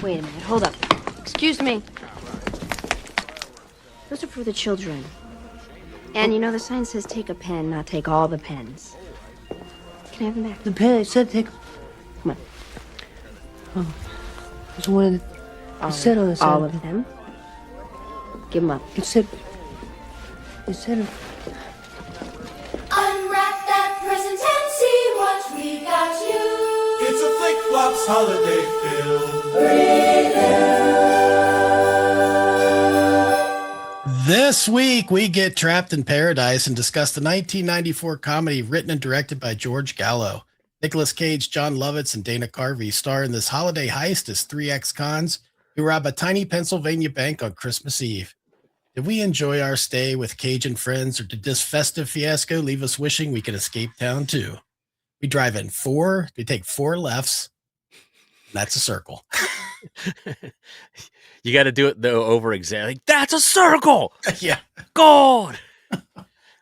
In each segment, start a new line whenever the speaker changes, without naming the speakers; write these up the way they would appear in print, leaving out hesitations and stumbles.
Wait a minute, hold up. Excuse me. Those are for the children. And you know, the sign says take a pen, not take all the pens. Can I have them back?
The pen, it said take...
Come on.
Oh. There's one... It said on the side.
All of them? Give them up.
It said...
Unwrap that present and see what we got you.
It's a Flick-Flops holiday film. This week, we get trapped in paradise and discuss the 1994 comedy written and directed by George Gallo. Nicolas Cage, John Lovitz, and Dana Carvey star in this holiday heist as three ex-cons who rob a tiny Pennsylvania bank on Christmas Eve. Did we enjoy our stay with Cage and friends, or did this festive fiasco leave us wishing we could escape town too? We drive in we take four lefts. That's a circle.
You got to do it though over exactly. That's a circle.
Yeah.
God.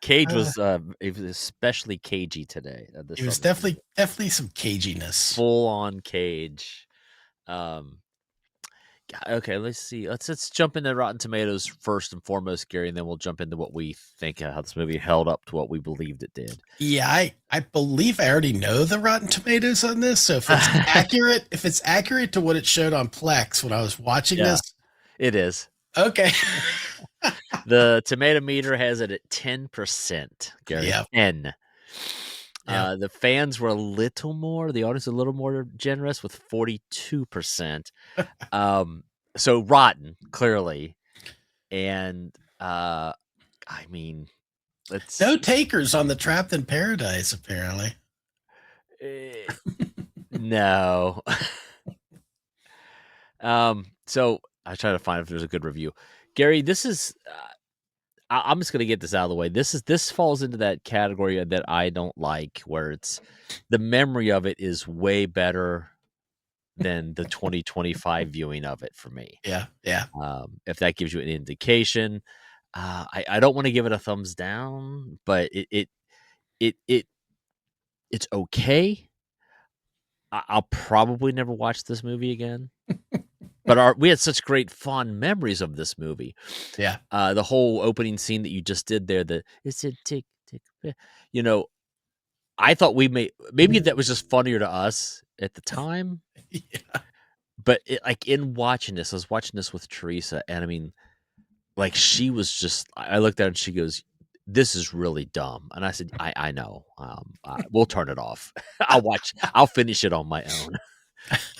Cage was especially cagey today.
It was definitely some caginess.
Full on Cage. Okay, let's see. Let's jump into Rotten Tomatoes first and foremost, Gary, and then we'll jump into what we think how this movie held up to what we believed it did.
Yeah, I believe I already know the Rotten Tomatoes on this. So if it's accurate to what it showed on Plex when I was watching this,
it is.
Okay.
The tomato meter has it at 10%, Gary.
Yeah.
10.
Yeah.
The fans were the audience a little more generous with 42%. So rotten, clearly. And I mean,
no takers on the Trapped in Paradise, apparently.
No. So I try to find if there's a good review. Gary, this is I'm just gonna get this out of the way. This falls into that category that I don't like, where it's the memory of it is way better than the 2025 viewing of it for me.
Yeah.
If that gives you an indication, I don't want to give it a thumbs down, but it's okay. I'll probably never watch this movie again. But we had such great fond memories of this movie.
Yeah.
The whole opening scene that you just did there, it said tick, tick, I thought maybe that was just funnier to us at the time.
Yeah.
But in watching this, I was watching this with Teresa, and I mean, like, she was just, I looked at her and she goes, "This is really dumb." And I said, I know. We'll turn it off. I'll finish it on my own.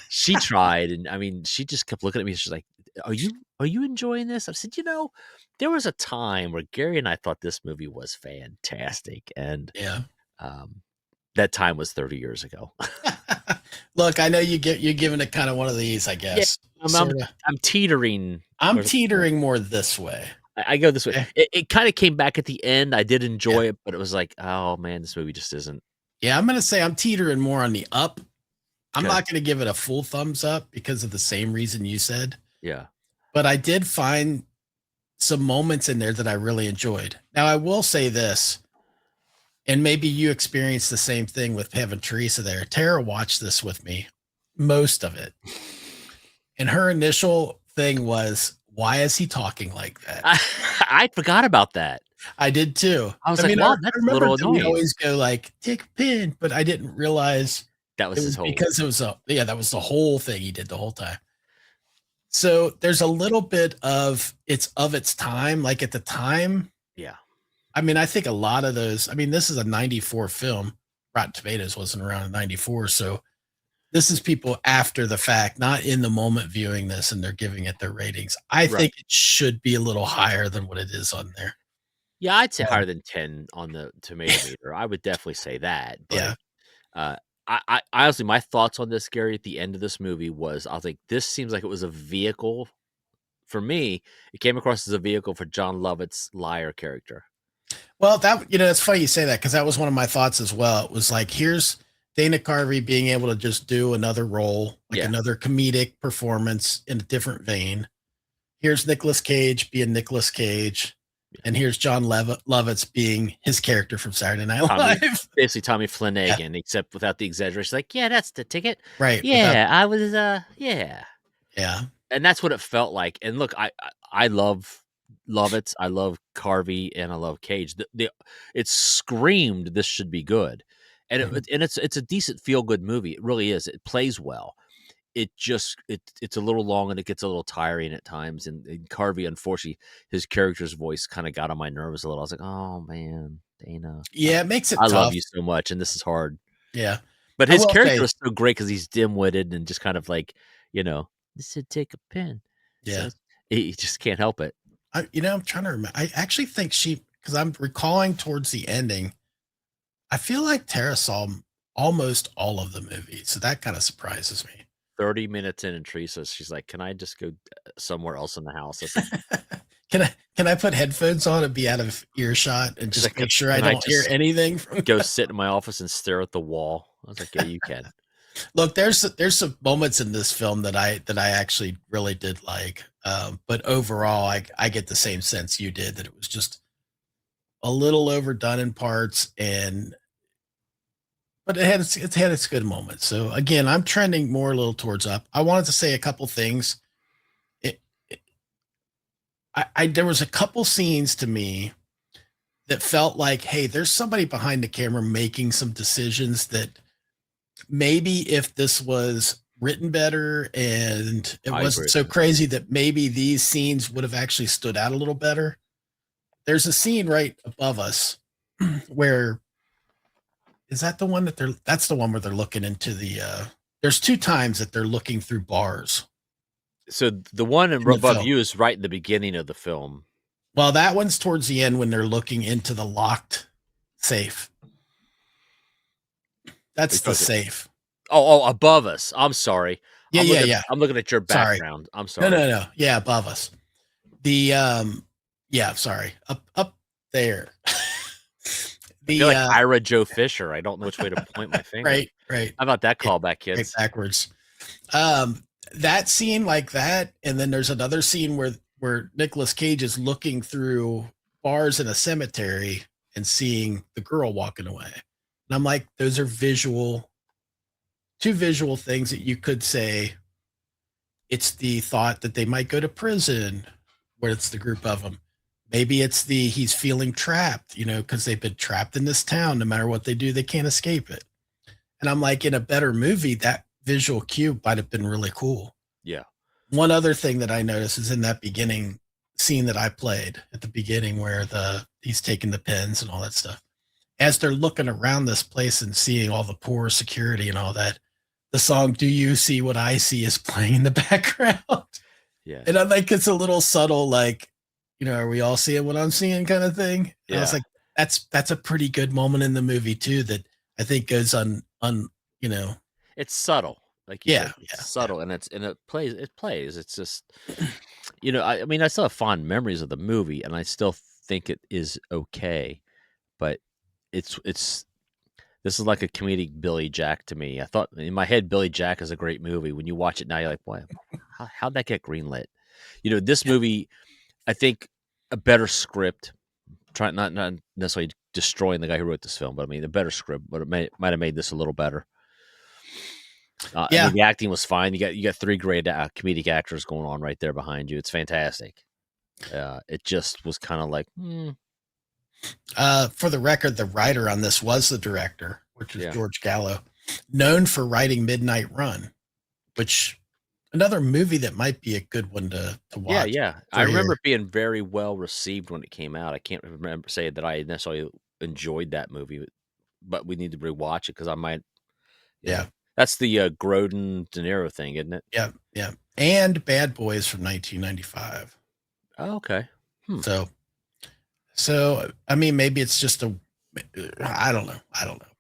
She tried, and I mean, she just kept looking at me. She's like, Are you enjoying this?" I said, there was a time where Gary and I thought this movie was fantastic. And that time was 30 years ago.
Look, I know you're giving it kind of one of these, I guess.
Yeah, I'm teetering.
I'm teetering more this way.
I go this way. It kind of came back at the end. I did enjoy it, but it was like, oh man, this movie just isn't.
Yeah, I'm going to say I'm teetering more on the up. I'm not going to give it a full thumbs up because of the same reason you said.
Yeah.
But I did find some moments in there that I really enjoyed. Now, I will say this, and maybe you experienced the same thing with having Teresa there. Tara watched this with me, most of it. And her initial thing was, why is he talking like that?
I forgot about that.
I did too.
I was like, wow, that's a little annoying.
We always go like, take a pin, but I didn't realize
that was his whole,
because it was that was the whole thing he did the whole time. So there's a little bit of it's of its time. Like at the time.
Yeah.
I mean, I think a lot of those, I mean, this is a 94 film. Rotten Tomatoes wasn't around in 94. So this is people after the fact, not in the moment viewing this, and they're giving it their ratings. I think it should be a little higher than what it is on there.
Yeah, I'd say higher than 10 on the tomato meter. I would definitely say that. But, I honestly, my thoughts on this, Gary, at the end of this movie was, I was like, this seems like it was a vehicle for me. It came across as a vehicle for John Lovett's liar character.
Well, that it's funny you say that because that was one of my thoughts as well. It was like here's Dana Carvey being able to just do another role, like
Yeah.
another comedic performance in a different vein. Here's Nicolas Cage being Nicolas Cage, and here's John Lovitz being his character from Saturday Night Live.
Basically Tommy Flanagan, except without the exaggeration. Like, yeah, that's the ticket.
Right.
Yeah, I was. Yeah.
Yeah.
And that's what it felt like. And look, I love Lovitz, I love Carvey, and I love Cage. It screamed this should be good, and it's a decent feel good movie. It really is. It plays well. It's a little long and it gets a little tiring at times. And Carvey, unfortunately, his character's voice kind of got on my nerves a little. I was like, oh man, Dana.
Yeah, it makes it
I
tough.
love you so much, and this is hard.
Yeah.
But his character is so great because he's dim-witted and just kind of like, this would take a pen.
Yeah.
So he just can't help it.
I'm trying to remember. I actually think because I'm recalling towards the ending, I feel like Tara saw almost all of the movie. So that kind of surprises me.
30 minutes in, and Teresa, she's like, can I just go somewhere else in the house? Like,
can I put headphones on and be out of earshot and just make sure I don't hear anything?
Go sit in my office and stare at the wall. I was like, yeah, you can.
Look, there's some moments in this film that I actually really did like, but overall, I get the same sense you did, that it was just a little overdone in parts, but it had its good moments. So again, I'm trending more a little towards up. I wanted to say a couple things. There was a couple scenes to me that felt like, hey, there's somebody behind the camera making some decisions that maybe if this was written better and it wasn't so crazy, that maybe these scenes would have actually stood out a little better. There's a scene right above us where, is that the one that's the one where they're looking into there's two times that they're looking through bars.
So the one above you is right in the beginning of the film.
Well, that one's towards the end when they're looking into the locked safe. That's the safe.
Oh, above us. I'm sorry.
Yeah.
I'm looking at your background. I'm sorry.
No. Yeah, above us. Sorry. Up there.
I feel like Ira Joe Fisher. I don't know which way to point my finger.
Right.
How about that callback, kids?
Right backwards. That scene like that, and then there's another scene where Nicolas Cage is looking through bars in a cemetery and seeing the girl walking away. And I'm like, those are two visual things that you could say it's the thought that they might go to prison, where it's the group of them. Maybe it's he's feeling trapped, because they've been trapped in this town. No matter what they do, they can't escape it. And I'm like, in a better movie, that visual cue might have been really cool.
Yeah.
One other thing that I noticed is in that beginning scene that I played at the beginning, where he's taking the pens and all that stuff. As they're looking around this place and seeing all the poor security and all that, the song "Do You See What I See" is playing in the background.
Yeah.
And I'm like, it's a little subtle, like, are we all seeing what I'm seeing kind of thing? Yeah. I was like, that's a pretty good moment in the movie too, that I think goes
it's subtle. Like
it's
subtle, and it plays. It's just, I still have fond memories of the movie, and I still think it is okay, but this is like a comedic Billy Jack to me. I thought in my head Billy Jack is a great movie. When you watch it now, you're like, what? How'd that get greenlit? This movie, I think a better script, trying not necessarily destroying the guy who wrote this film, but a better script, but it might have made this a little better. The acting was fine. You got three great comedic actors going on right there behind you. It's fantastic. It just was kind of like.
For the record, the writer on this was the director, which is George Gallo, known for writing Midnight Run, which another movie that might be a good one to watch.
Yeah. I remember it being very well received when it came out. I can't remember saying that I necessarily enjoyed that movie, but we need to rewatch it because I might.
Yeah.
That's the Grodin De Niro thing, isn't it?
Yeah. And Bad Boys from 1995.
Oh, okay.
So I mean, maybe it's just I don't know.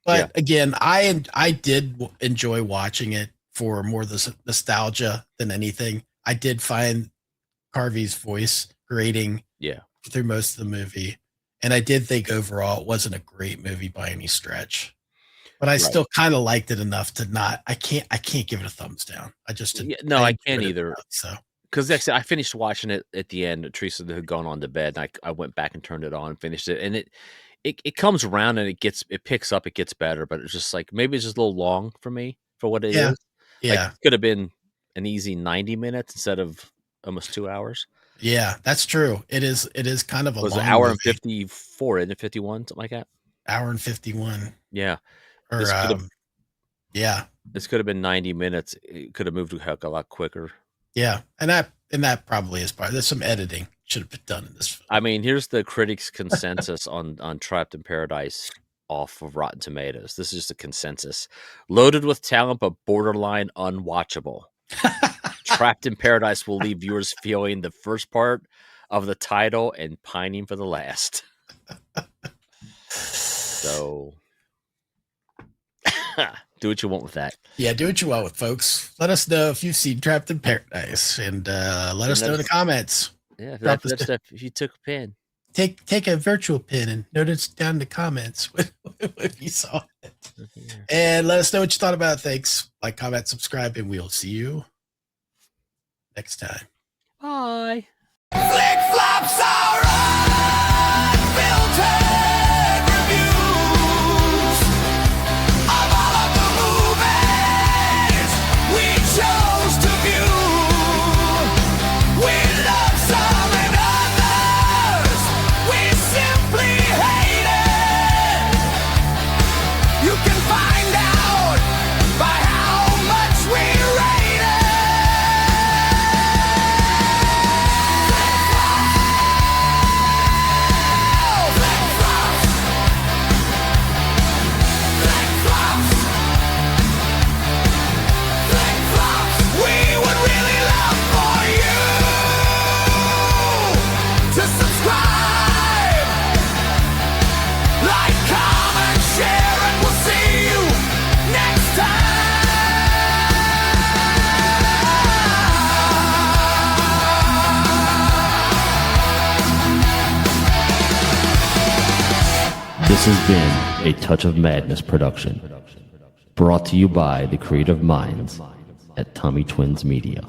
But again, I did enjoy watching it for more the nostalgia than anything. I did find Carvey's voice grating through most of the movie. And I did think overall it wasn't a great movie by any stretch. But I still kind of liked it enough to not. I can't give it a thumbs down. I just didn't.
I can't either.
Enough, so
because I finished watching it at the end. Teresa had gone on to bed, and I went back and turned it on and finished it. And it comes around and it picks up, it gets better. But it's just like maybe it's just a little long for me for what it is.
Yeah,
like, it could have been an easy 90 minutes instead of almost 2 hours.
Yeah, that's true. It is kind of a long
an hour
movie.
and 54, isn't it? 51, something like that.
Hour and 51.
Yeah.
Or
this could have been 90 minutes. It could have moved a lot quicker.
Yeah, and that probably is part. There's some editing should have been done in this film.
I mean, here's the critics' consensus on Trapped in Paradise off of Rotten Tomatoes. This is just a consensus. Loaded with talent, but borderline unwatchable. Trapped in Paradise will leave viewers feeling the first part of the title and pining for the last. So do what you want with that.
Yeah, do what you want with, folks. Let us know if you've seen Trapped in Paradise, and let us know in the comments.
Yeah, if you took a pen,
take a virtual pen and notice down in the comments if you saw it, and let us know what you thought about it. Thanks. Like, comment, subscribe, and we'll see you next time.
Bye.
Flick flops are unfiltered reviews of all of the movies we chose to view. We love some and others we simply hated. You can find out by how much we rate it.
This has been a Touch of Madness production, brought to you by the creative minds at Tommy Twins Media.